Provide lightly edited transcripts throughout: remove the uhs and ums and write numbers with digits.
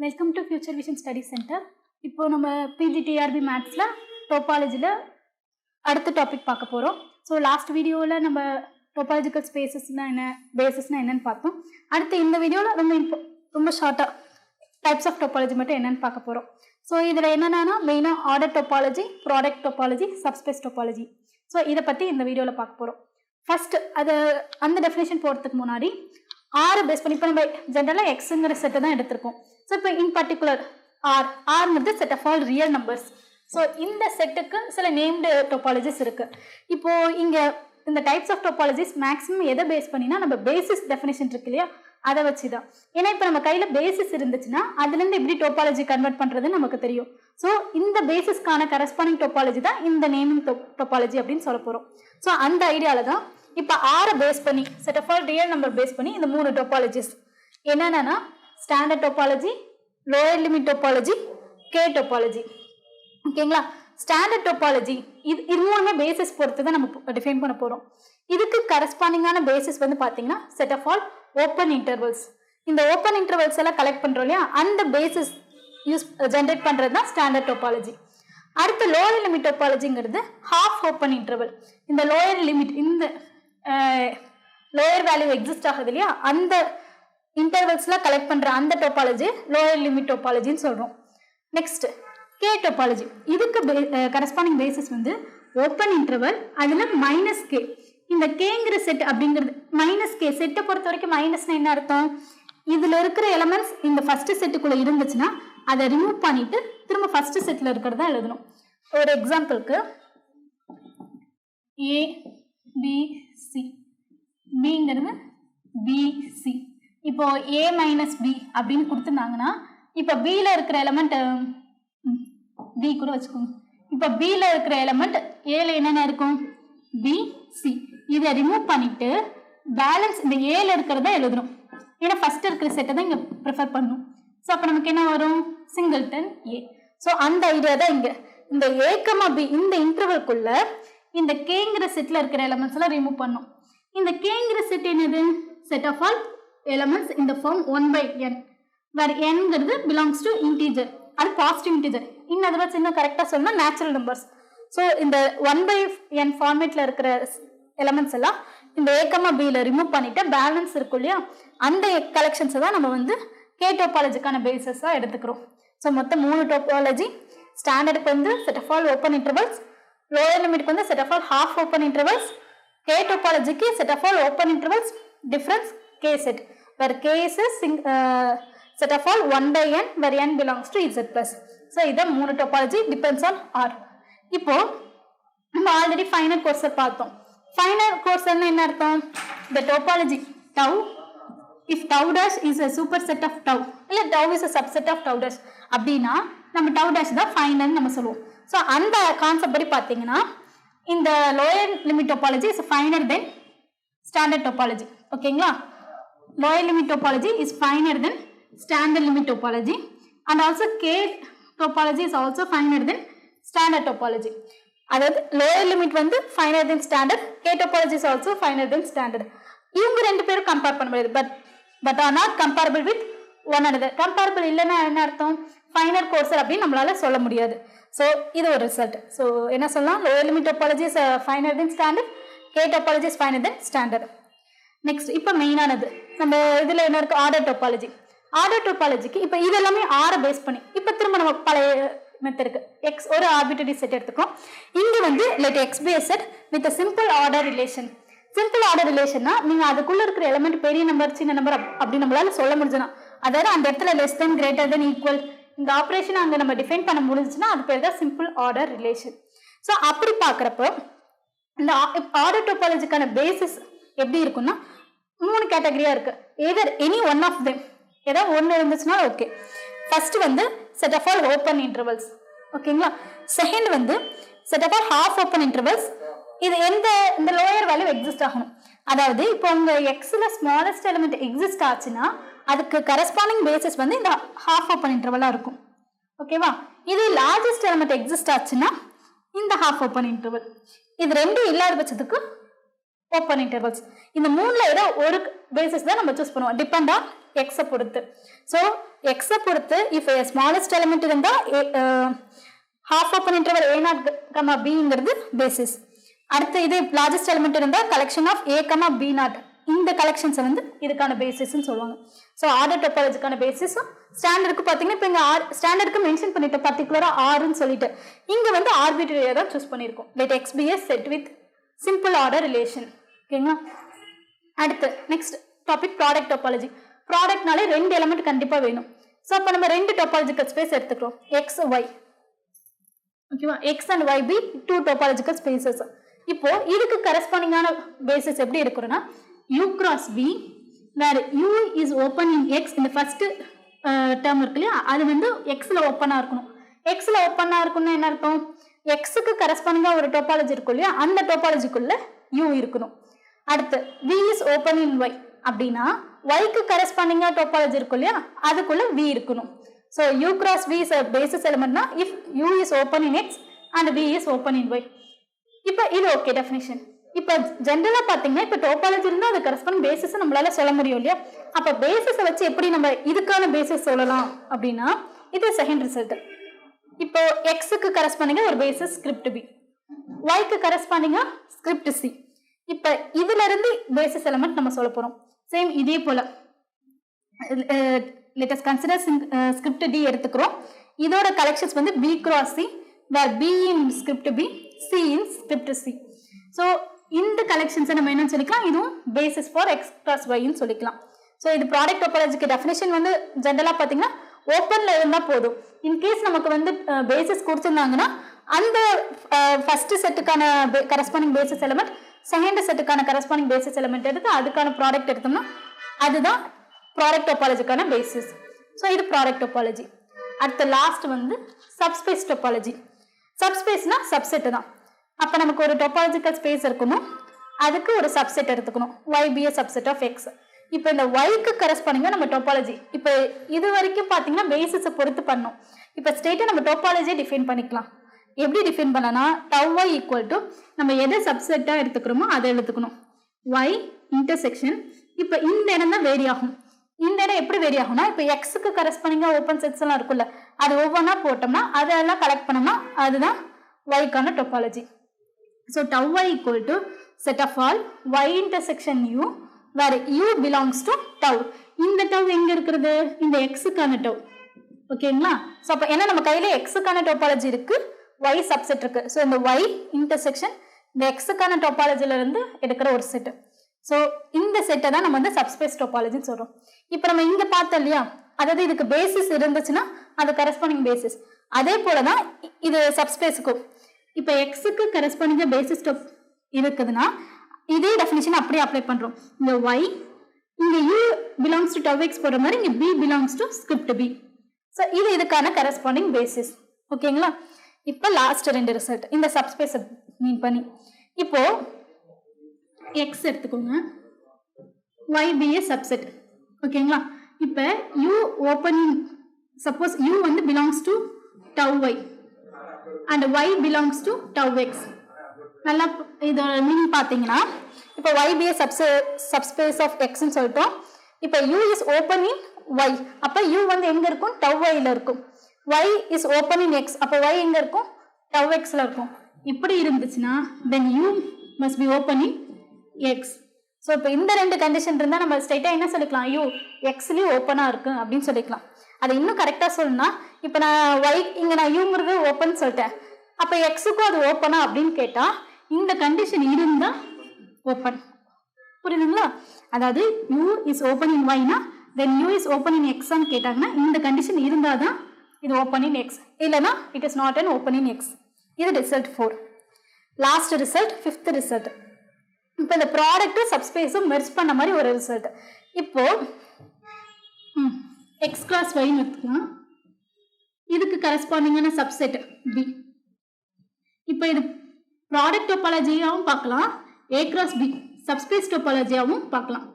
Welcome to future vision study centre. இப்போ நம்ம PGTRB மேத்ஸில் டோபாலஜியில் அடுத்த டாபிக் பார்க்க போகிறோம். ஸோ லாஸ்ட் வீடியோவில் நம்ம டோபாலஜிக்கல் ஸ்பேசஸ்னால் என்ன, பேசஸ்னால் என்னென்னு பார்த்தோம். அடுத்து இந்த வீடியோவில் ரொம்ப ஷார்ட்டாக டைப்ஸ் ஆஃப் டோபாலஜி மட்டும் என்னென்னு பார்க்க போகிறோம். ஸோ இதில் என்னென்னா மெயினாக order topology, product topology, subspace topology. So இதை பற்றி இந்த வீடியோவில் பார்க்க போகிறோம். ஃபஸ்ட்டு அந்த டெஃபினேஷன் போகிறதுக்கு முன்னாடி ஆரை பேஸ் பண்ணி இப்போ நம்ம ஜென்ரலாக எக்ஸுங்கிற செட்டை தான் எடுத்திருக்கோம். ஸோ இப்போ இன் பர்டிகுலர் ஆர்ங்கிறது set of all real numbers. So இந்த செட்டுக்கு சில நேம்டு டோபாலஜிஸ் இருக்குது. இப்போது இங்கே இந்த டைப்ஸ் ஆஃப் டோபாலஜிஸ் மேக்ஸிமம் எதை பேஸ் பண்ணினா நம்ம பேசிஸ் டெஃபினேஷன் இருக்கு இல்லையா, அதை வச்சு தான். ஏன்னா இப்போ நம்ம கையில் பேசிஸ் இருந்துச்சுன்னா அதுலேருந்து எப்படி டோபாலஜி கன்வெர்ட் பண்ணுறதுன்னு நமக்கு தெரியும். ஸோ இந்த பேசிஸ்க்கான கரஸ்பாண்டிங் டோபாலஜி தான் இந்த நேமிங் டோபாலஜி அப்படின்னு சொல்ல போகிறோம். ஸோ அந்த ஐடியாவில் தான் இப்போ ஆரை பேஸ் பண்ணி set of all real number base பண்ணி இந்த 3 டோபாலஜிஸ் என்னென்னா standard topology, lower limit topology, K topology. ஓகேங்களா? ஸ்டாண்டர்ட் டோபாலஜி இது மூணுமே பேசிஸ் பொறுத்து தான் நம்ம டிஃபைன் பண்ண போகிறோம். இதுக்கு கரஸ்பாண்டிங்கான பேசிஸ் வந்து பார்த்தீங்கன்னா set of all open intervals. இந்த ஓப்பன் இன்டர்வல்ஸ் எல்லாம் கலெக்ட் பண்ணுறோம் இல்லையா, அந்த பேசிஸ் ஜென்ரேட் பண்ணுறது தான் ஸ்டாண்டர்ட் டோபாலஜி. அடுத்து லோயர் லிமிட் டோபாலஜிங்கிறது ஹாஃப் ஓப்பன் இன்டர்வல். இந்த லோயர் லிமிட், இந்த லோயர் வேல்யூ எக்ஸிஸ்ட் ஆகுது இல்லையா, அந்த இன்டர்வல்ஸ்லாம் கலெக்ட் பண்ணுற அந்த டோபாலஜி லோயர் லிமிட் டோபாலஜின்னு சொல்கிறோம். Next K topology. இதுக்கு கரஸ்பாண்டிங் பேசிஸ் வந்து ஓப்பன் இன்டர்வல், அதில் மைனஸ் கே. இந்த கேங்கிற செட் அப்படிங்கிறது மைனஸ் கே செட்டை பொறுத்த வரைக்கும் மைனஸ்னா என்ன அர்த்தம், இதில் இருக்கிற எலமெண்ட்ஸ் இந்த ஃபர்ஸ்ட் செட்டுக்குள்ளே இருந்துச்சுன்னா அதை ரிமூவ் பண்ணிட்டு திரும்ப ஃபர்ஸ்ட் செட்டில் இருக்கிறத எழுதணும். ஒரு எக்ஸாம்பிளுக்கு ஏ பி சி, பிங்கிறது பிசி. இப்போ ஏ மைனஸ் பி அப்படின்னு கொடுத்துருந்தாங்கன்னா இப்போ பியில் இருக்கிற எலமெண்ட் பி கூட வச்சுக்கோங்க. இப்போ பியில் இருக்கிற எலமெண்ட் ஏல என்னென்ன இருக்கும், பிசி. இதை ரிமூவ் பண்ணிட்டு பேலன்ஸ் இந்த ஏல இருக்கிறத எழுதணும். ஏன்னா ஃபர்ஸ்ட் இருக்கிற செட்டை தான் இங்கே ப்ரிஃபர் பண்ணணும். ஸோ அப்போ நமக்கு என்ன வரும், சிங்கிள்டன் ஏ. ஸோ அந்த ஐடியா தான் இங்கே இந்த ஏ கமா பி இந்த இன்டர்வல்குள்ள இந்த கேங்கிற செட்டில் இருக்கிற எலமெண்ட்ஸ் எல்லாம் ரிமூவ் பண்ணும். இந்த கேங்கிற செட் என்னது, செட் ஆஃப் ஆல் எலமெண்ட்ஸ் இந்த ஃபார்ம் 1/n, வேர் nங்கிறது பிலாங்ஸ் டு இன்டீஜர், அது பாசிட்டிவ் இன்டீஜர். இன்னும் அதை வச்சு இன்னும் கரெக்டாக சொன்னால் நேச்சுரல் நம்பர்ஸ். ஸோ இந்த 1/n ஃபார்மேட்டில் இருக்கிற எலமெண்ட்ஸ் எல்லாம் இந்த ஏ கமா பியில் ரிமூவ் பண்ணிட்டு பேலன்ஸ் இருக்கும் இல்லையா, அந்த கலெக்ஷன்ஸை தான் நம்ம வந்து கே டோபாலஜிக்கான பேசிஸாக எடுத்துக்கிறோம். ஸோ மொத்தம் 3 டோபாலஜி. ஸ்டாண்டர்டுக்கு வந்து set of all open intervals, lower லிமிட்க்கு வந்து set of all half open intervals, K டோபாலஜிக்கு set of all open intervals, difference K set, where k is a set of all 1/n, where n belongs to z plus. So இது 3 topology depends on r. இப்போ நம்ம already final கோர்ஸை பார்த்தோம். Final course என்ன அர்த்தம், the topology tau if tau dash is a superset of tau, இல்லை tau is a subset of tau dash அப்படின்னா நம்ம tau dash தான் ஃபைனல் நம்ம சொல்லுவோம். ஸோ அந்த கான்செப்ட் படி பார்த்தீங்கன்னா இந்த lower limit topology is finer then standard topology. ஓகேங்களா? Lower limit topology is finer than standard limit topology, and also K topology is also finer than standard topology. அதாவது lower limit வந்து finer than standard, K topology is also finer than standard. இவங்க ரெண்டு பேரும் compare பண்ண முடியாது, but are not comparable with one another. Comparable இல்லைன்னா என்ன அர்த்தம், ஃபைனர் கோர்சர் அப்படின்னு நம்மளால சொல்ல முடியாது. ஸோ இது ஒரு ரிசல்ட். ஸோ என்ன சொல்லலாம், lower limit topology is finer than standard, K topology is finer than standard. Next இப்போ மெயினானது நம்ம இதில் என்ன இருக்குது, ஆர்டர் டோபாலஜி. ஆர்டர் டோபாலஜிக்கு இப்போ இதெல்லாமே ஆரை பேஸ் பண்ணி இப்போ திரும்ப நம்ம பழைய மெத்தடுக்கு எக்ஸ் ஒரு ஆர்பிட்டரி செட் எடுத்துக்கோம். இங்கே வந்து let X be set with simple order relation. Simple order ரிலேஷன்னா நீங்கள் அதுக்குள்ளே இருக்கிற எலமெண்ட் பெரிய நம்பர் சின்ன நம்பர் அப்படி நம்மளால சொல்ல முடிஞ்சுன்னா, அதாவது அந்த இடத்துல less than greater then equal இந்த ஆப்ரேஷன் அங்கே நம்ம டிஃபைன் பண்ண முடிஞ்சுன்னா அது பேர் தான் சிம்பிள் ஆர்டர் ரிலேஷன். ஸோ அப்படி பார்க்குறப்போ இந்த ஆர்டர் டோபாலஜிக்கான பேசிஸ் எப்படி இருக்குன்னா 3 கேட்டகரியா இருக்கு. Either any one of them, ஏதாவது ஒன்று இருந்துச்சுன்னா ஓகே. ஃபர்ஸ்ட் வந்து set of all open intervals. ஓகேங்களா? செகண்ட் வந்து set of all half open intervals. இது இந்த லோயர் வேல்யூ எக்ஸிஸ்ட் ஆகணும். அதாவது இப்போ உங்க எக்ஸில் ஸ்மாலஸ்ட் எலிமெண்ட் எக்ஸிஸ்ட் ஆச்சுன்னா அதுக்கு கரஸ்பாண்டிங் பேசிஸ் வந்து இந்த ஹாஃப் ஓப்பன் இன்டர்வலாக இருக்கும். ஓகேவா? இது லார்ஜஸ்ட் எலிமெண்ட் எக்ஸிஸ்ட் ஆச்சுன்னா இந்த ஹாஃப் ஓப்பன் இன்டர்வல். இது ரெண்டும் இல்லாத பட்சத்துக்கு ஓப்பன் இன்டர்வல்ஸ். இந்த மூணுல ஏதோ ஒரு பேசிஸ் தான் நம்ம சூஸ் பண்ணுவோம் டிபெண்ட் ஆன் எக்ஸை பொறுத்து. ஸோ எக்ஸை பொறுத்து இஃப் ஸ்மாலஸ்ட் எலிமெண்ட் இருந்தா half open interval a0, bங்கிறது பேசிஸ். அடுத்து இது லார்ஜஸ்ட் எலிமெண்ட் இருந்தா கலெக்ஷன் ஆஃப் a, b0, இந்த கலெக்ஷன்ஸ் வந்து இதுக்கான பேசிஸ்ன்னு சொல்லுவாங்க. ஸோ ஆர்டர் டோபாலஜிக்கான பேசிஸும் ஸ்டாண்டர்டுக்கு பார்த்தீங்கன்னா இப்போ இங்கே ஸ்டாண்டர்டுக்கு மென்ஷன் பண்ணிட்டோம் பர்டிகுலராக ஆர்ன்னு சொல்லிட்டு, இங்கே வந்து ஆர்பிட்ரரியாக தான் சூஸ் பண்ணியிருக்கோம். Let X be a set with simple order relation. ஓகேங்களா? அடுத்து நெக்ஸ்ட் டாபிக் ப்ராடக்ட் டோபாலஜி. ப்ராடக்ட்னாலே ரெண்டு எலிமெண்ட் கண்டிப்பாக வேணும். ஸோ அப்போ நம்ம ரெண்டு டோபாலஜிக்கல் ஸ்பேஸ் எடுத்துக்கிறோம், எக்ஸ் ஒய். ஓகேவா? X and Y be two topological spaces. இப்போ இதுக்கு கரஸ்பாண்டிங்கான பேசிஸ் எப்படி இருக்குன்னா u cross v where u is open in x இந்த ஃபர்ஸ்ட் டேர்ம் இருக்கு இல்லையா, அது வந்து எக்ஸ்ல ஓப்பனா இருக்கணும். எக்ஸ்ல ஓப்பனா இருக்கணும்னா என்ன அர்த்தம்? எக்ஸுக்கு கரஸ்பாண்டிங்கா ஒரு டோபாலஜி இருக்கும் இல்லையா, அந்த டோபாலஜிக்குள்ள u இருக்கணும். அடுத்து v is open in y அப்படின்னா yக்கு கரஸ்பாண்டிங்கா டோபாலஜி இருக்கும் இல்லையா, அதுக்குள்ள v இருக்கணும். So u cross v is a basis elementனா if u is open in x and v is open in y. இப்போ இது ஓகே டெஃபினிஷன். இப்போ ஜென்ரலா பாத்தீங்கன்னா இப்போ டோபாலஜி இருந்தா அது கரஸ்பாண்டிங் பேசிஸ் நம்மளால சொல்ல முடியும் இல்லையா. அப்ப பேசிஸை வச்சு எப்படி நம்ம இதுக்கான பேசிஸ் சொல்லலாம் அப்படின்னா இது செகண்ட் ரிசல்ட். இப்போ எக்ஸுக்கு கரஸ்பாண்டிங்கா ஒரு பேசிஸ் ஸ்கிரிப்ட் பி, ஒய்க்கு கரஸ்பாண்டிங்கா ஸ்கிரிப்ட் சி. இப்போ இதுல இருந்து பேசிஸ் எலிமெண்ட் நம்ம சொல்ல போறோம். சேம் இதே போல let us consider script D எடுத்துக்கிறோம். இதோட கலெக்ஷன்ஸ் வந்து B cross C where B in script B, C in script C. So இந்த கலெக்ஷன்ஸை நம்ம என்னன்னு சொல்லிக்கலாம், இதுவும் பேசிஸ் ஃபார் எக்ஸ் கிராஸ் ஒய்ன்னு சொல்லிக்கலாம். ஸோ இது ப்ராடக்ட் டோபாலஜிக்கு டெஃபினேஷன் வந்து ஜென்ரலாக பார்த்தீங்கன்னா ஓப்பனில் இருந்தால் போதும். இன்கேஸ் நமக்கு வந்து பேசிஸ் கொடுத்துருந்தாங்கன்னா அந்த ஃபர்ஸ்ட் செட்டுக்கான கரஸ்பாண்டிங் பேசிஸ் எலிமெண்ட், செகண்ட் செட்டுக்கான கரஸ்பாண்டிங் பேசிஸ் எலிமெண்ட் எடுத்து அதுக்கான ப்ராடக்ட் எடுத்தோம்னா அதுதான் ப்ராடக்ட் டோபாலஜிக்கான பேசிஸ். ஸோ இது ப்ராடக்ட் டோபாலஜி. அடுத்த லாஸ்ட் வந்து சப்ஸ்பேஸ் டோபாலஜி. சப்ஸ்பேஸ்னா சப்செட் தான். அப்போ நமக்கு ஒரு டோபாலஜிக்கல் ஸ்பேஸ் இருக்கணும், அதுக்கு ஒரு சப்செட் எடுத்துக்கணும், y be a subset of x. இப்போ இந்த yக்கு கரஸ்பாண்டிங்கா நம்ம டோபாலஜி இப்போ இது வரைக்கும் பார்த்தீங்கன்னா பேசிஸை பொறுத்து பண்ணோம். இப்போ ஸ்டேட்டை நம்ம டோபாலஜியை டிஃபைன் பண்ணிக்கலாம். எப்படி டிஃபைன் பண்ணனா tau y ஈக்குவல் டு நம்ம எதை சப்செட்டாக எடுத்துக்கிறோமோ அதை எடுத்துக்கணும், y இன்டர்செக்ஷன். இப்போ இந்த இடம் தான் வேரி ஆகும். இந்த இடம் எப்படி வேரி ஆகும்னா இப்போ எக்ஸுக்கு கரஸ்பாண்டிங்கா ஓப்பன் செட்ஸ் எல்லாம் இருக்குல்ல, அது ஒவ்வொன்றா போட்டோம்னா அதெல்லாம் கலெக்ட் பண்ணோம்னா அதுதான் yக்கான topology. So tau y equal to set of all y intersection u where u belongs to tau. இந்த tau எங்க இருக்கிறது? இந்த xக்கான tau. ஓகேங்களா? ஸோ அப்போ ஏன்னா நம்ம கையில xக்கான டோபாலஜி இருக்கு, y சப்செட் இருக்கு. ஸோ இந்த y இன்டர்செக்ஷன் இந்த xக்கான டோபாலஜில இருந்து எடுக்கிற ஒரு செட். ஸோ இந்த செட்டை தான் நம்ம வந்து சப்ஸ்பேஸ் டோபாலஜின்னு சொல்றோம். இப்போ நம்ம இங்க பார்த்தோம் இல்லையா, அதாவது இதுக்கு பேசிஸ் இருந்துச்சுன்னா அது கரஸ்பாண்டிங் பேசிஸ். அதே போலதான் இது சப்ஸ்பேஸுக்கும் இப்போ எக்ஸுக்கு கரஸ்பாண்டிங்கா பேசிஸ் இருக்குதுன்னா இதே டெஃபினிஷன் அப்படியே அப்ளை பண்றோம். இந்த y இங்க u belongs to tau x போடுற மாதிரி இங்க b belongs to script b. So இது இதுக்கான கரஸ்பாண்டிங் பேசிஸ். ஓகேங்களா? இப்போ லாஸ்ட் ரெண்டு ரிசல்ட் இந்த சப்ஸ்பேஸ் மீன் பண்ணி இப்போ x எடுத்துக்கோங்க, y be a subset. ஓகேங்களா? இப்போ u ஓப்பனிங் சப்போஸ் u வந்து belongs to tau y and y belongs to tau x. நல்லா இதோட மீனிங் பார்த்தீங்கன்னா இப்போ y be a subspace of x ன்னு சொல்லிட்டோம். இப்போ u is open in y, அப்போ u வந்து எங்க இருக்கும்? tau y ல இருக்கும். y is open in x, அப்போ y எங்க இருக்கும்? tau x ல இருக்கும். இப்படி இருந்துச்சுன்னா then u must be open in x. So இப்போ இந்த ரெண்டு கண்டிஷன் இருந்தால் நம்ம ஸ்ட்ரைட்டாக என்ன சொல்லிக்கலாம், u எக்ஸ்லேயும் ஓப்பனாக இருக்கு அப்படின்னு சொல்லிக்கலாம். அதை இன்னும் கரெக்டாக சொல்லணும்னா இப்போ நான் y இங்கே நான் யூங்கிறது ஓப்பன் சொல்லிட்டேன், அப்போ எக்ஸுக்கும் அது ஓப்பனா அப்படின்னு கேட்டால் இந்த கண்டிஷன் இருந்தால் ஓப்பன். புரியுதுங்களா? அதாவது u is open in y னா then u is open in x ன்னு கேட்டாங்கன்னா இந்த கண்டிஷன் இருந்தால் தான் இது ஓப்பன் இன் எக்ஸ், இல்லைன்னா it is not an open in X. இது result 4. Last result 5th result. இப்போ இந்த ப்ராடக்ட்டும் சப்ஸ்பேஸும் மெர்ஜ் பண்ண மாதிரி ஒரு ரிசல்ட். இப்போ எக்ஸ் கிராஸ் ஒய்ன்னு எடுத்துக்கலாம், இதுக்கு கரஸ்பாண்டிங்கான சப்செட் பி. இப்போ இது ப்ராடக்ட் டோபாலஜியாகவும் பார்க்கலாம், ஏ கிராஸ் பி சப்ஸ்பேஸ் டோபாலஜியாகவும் பார்க்கலாம்.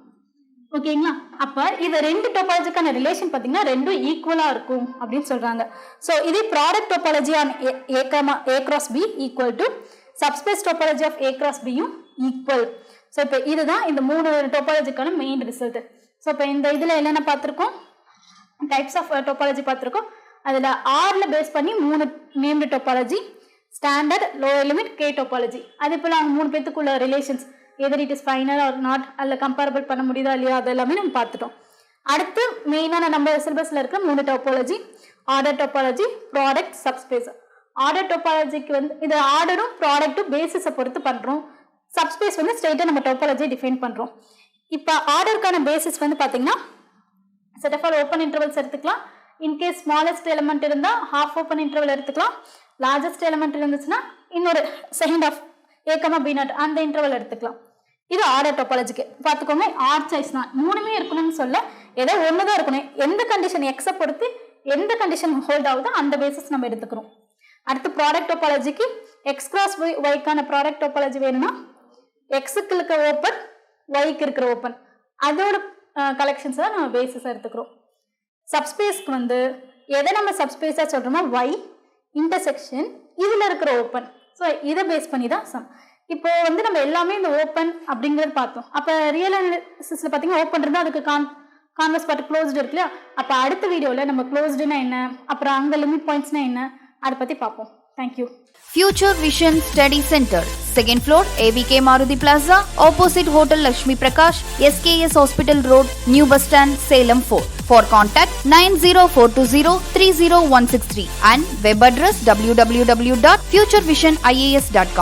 ஓகேங்களா? அப்போ இது ரெண்டு டோபாலஜிக்கான ரிலேஷன் பார்த்தீங்கன்னா ரெண்டும் ஈக்குவலாக இருக்கும் அப்படின்னு சொல்றாங்க. ஸோ இதே product topology on A cross B equal to subspace topology of A cross B யும் ஈக்குவல். ஸோ இப்போ இதுதான் இந்த 3 டோபாலஜிக்கான மெயின் ரிசல்ட். ஸோ இப்போ இந்த இதில் என்னென்ன பார்த்துருக்கோம், டைப்ஸ் ஆஃப் டோபாலஜி பார்த்துருக்கோம். அதில் ஆர்ல பேஸ் பண்ணி 3 named topology, standard, lower limit, K topology. அது போல் அவங்க 3 பேத்துக்குள்ள relations, either it is final or not, அதில் கம்பேரபிள் பண்ண முடியுதா இல்லையா, அது எல்லாமே நம்ம பார்த்துட்டோம். அடுத்து மெயினான நம்ம சிலபஸில் இருக்கிற 3 topology, order topology, product, subspace. Order டோபாலஜிக்கு வந்து இது ஆர்டரும் ப்ராடக்ட்டும் பேசிஸை பொறுத்து பண்ணுறோம். சப்ஸ்பேஸ் வந்து ஸ்ட்ரெயிட்டாக நம்ம டோபாலஜியை டிஃபைன் பண்ணுறோம். இப்போ ஆர்டருக்கான பேசிஸ் வந்து பார்த்தீங்கன்னா set of all open intervals எடுத்துக்கலாம். இன்கேஸ் ஸ்மாலஸ்ட் எலிமெண்ட் இருந்தால் ஹாஃப் ஓப்பன் இன்டர்வல் எடுத்துக்கலாம். லார்ஜஸ்ட் எலிமெண்ட் இருந்துச்சுன்னா இன்னொரு second of A, B not அந்த இன்டர்வல் எடுத்துக்கலாம். இது ஆர்டர் டோபாலஜிக்கு பார்த்துக்கோங்க. ஆர் சாய்ஸ் தான், 3மே இருக்கணும்னு சொல்ல, ஏதோ ஒன்று தான் இருக்கணும். எந்த கண்டிஷன் எக்ஸை பொறுத்து எந்த கண்டிஷன் ஹோல்ட் ஆகுதோ அந்த பேசிஸ் நம்ம எடுத்துக்கிறோம். அடுத்து ப்ராடக்ட் டோபாலஜிக்கு எக்ஸ் கிராஸ் ஒய்க்கான ப்ராடக்ட் டோபாலஜி வேணும்னா எக்ஸுக்கு இருக்கிற ஓப்பன், ஒய்க்கு இருக்கிற ஓப்பன், அதோட கலெக்ஷன்ஸ் தான் நம்ம பேசிஸாக எடுத்துக்கிறோம். சப்ஸ்பேஸ்க்கு வந்து எதை நம்ம சப்ஸ்பேஸாக சொல்கிறோமோ ஒய் இன்டர்செக்ஷன் இதில் இருக்கிற ஓப்பன். ஸோ இதை பேஸ் பண்ணி தான் சம். இப்போ வந்து நம்ம எல்லாமே இந்த ஓப்பன் அப்படிங்கிறது பார்த்தோம். அப்போ ரியல் அனாலிசிஸில் பார்த்தீங்கன்னா ஓப்பன் இருந்தால் அதுக்கு கான்வர்ஸ் பார்ட் க்ளோஸ்டு இருக்கு இல்லையா. அப்போ அடுத்த வீடியோவில் நம்ம க்ளோஸ்டுனா என்ன, அப்புறம் அங்கே லிமிட் பாயிண்ட்ஸ்னா என்ன, அதை பற்றி பார்ப்போம். Thank you. Future Vision Study Center, 2nd floor, AVK Maruti Plaza, opposite Hotel Lakshmi Prakash, SKS Hospital Road, New Bus Stand, Salem 4. For contact 90420 30163 and web address www.futurevision.ias.com.